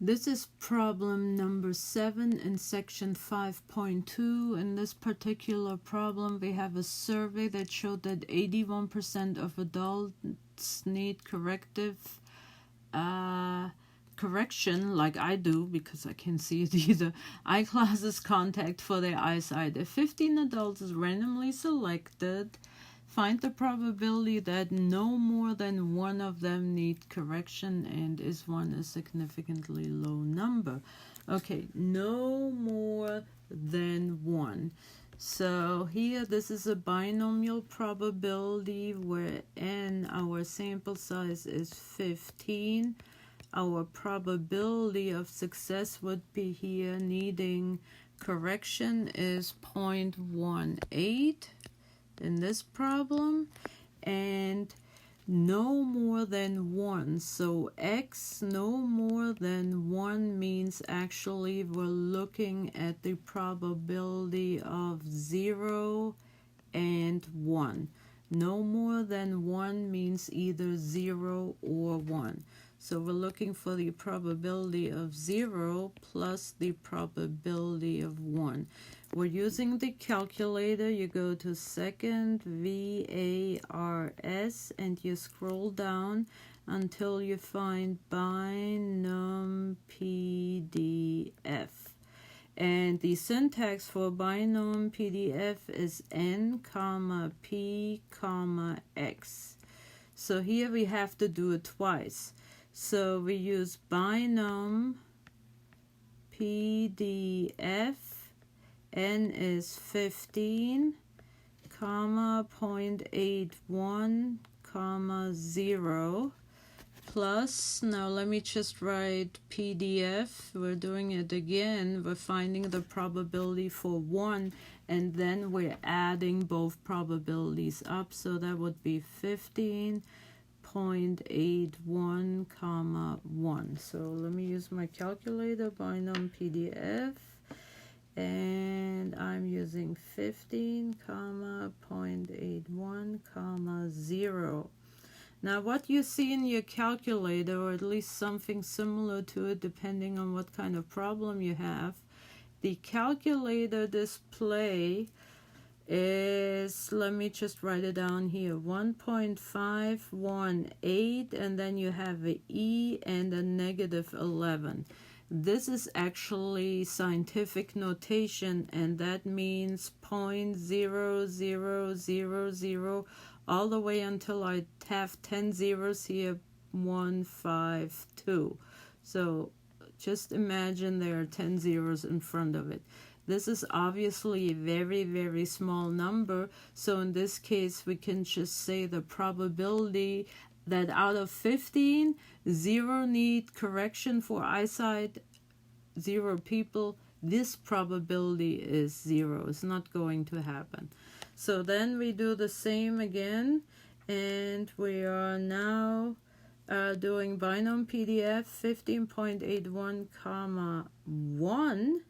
This is problem number 7 in section 5.2. In this particular problem, we have a survey that showed that 81% of adults need correction, like I do, because I can't see it either, eyeglasses contact for their eyesight. If 15 adults is randomly selected, find the probability that no more than one of them need correction, and is one a significantly low number? Okay, no more than one. So here, this is a binomial probability where n, our sample size, is 15. Our probability of success would be here needing correction is 0.18 in this problem, and no more than 1. So x no more than 1 means actually we're looking at the probability of 0 and 1. No more than 1 means either 0 or 1. So we're looking for the probability of 0 plus the probability of 1. We're using the calculator. You go to second VARS and you scroll down until you find binom PDF. And the syntax for binom PDF is n, p, x. So here we have to do it twice. So we use binom PDF. N is 15, comma 0.81, comma 0, plus, now let me just write PDF. We're doing it again. We're finding the probability for 1, and then we're adding both probabilities up. So that would be 15.81, comma 1. So let me use my calculator, binom PDF. And I'm using 15, 0.81, 0. Now what you see in your calculator, or at least something similar to it depending on what kind of problem you have, the calculator display is, let me just write it down here, 1.518, and then you have an E and a negative 11. This is actually scientific notation, and that means 0.0000 all the way until I have 10 zeros here, 152. So just imagine there are 10 zeros in front of it. This is obviously a very, very small number. So in this case, we can just say the probability that out of 15, 0 need correction for eyesight, 0 people, this probability is 0. It's not going to happen. So then we do the same again, and we are now doing binom PDF 15.81, 1.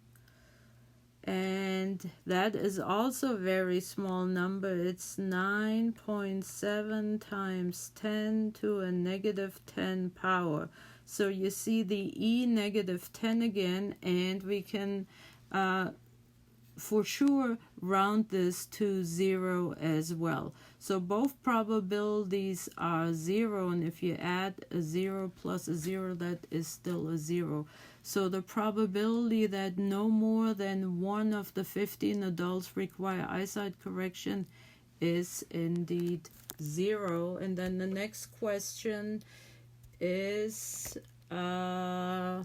And that is also a very small number. It's 9.7 times 10 to a negative 10 power. So you see the E negative 10 again, and we can for sure round this to 0 as well. So both probabilities are 0, and if you add a 0 plus a 0, that is still a 0. So the probability that no more than one of the 15 adults require eyesight correction is indeed 0. And then the next question is, I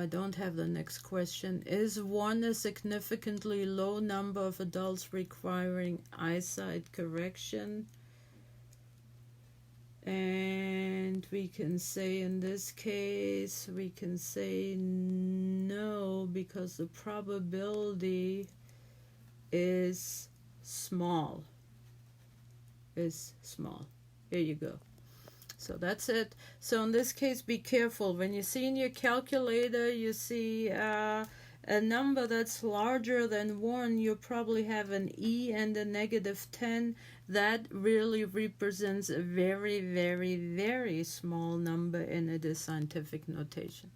don't have the next question. Is 1 a significantly low number of adults requiring eyesight correction? And we can say in this case, we can say no, because the probability is small. Here you go. So that's it. So in this case, be careful. When you see in your calculator, you see a A number that's larger than 1, you probably have an E and a -10. That really represents a very, very, very small number, and it is scientific notation.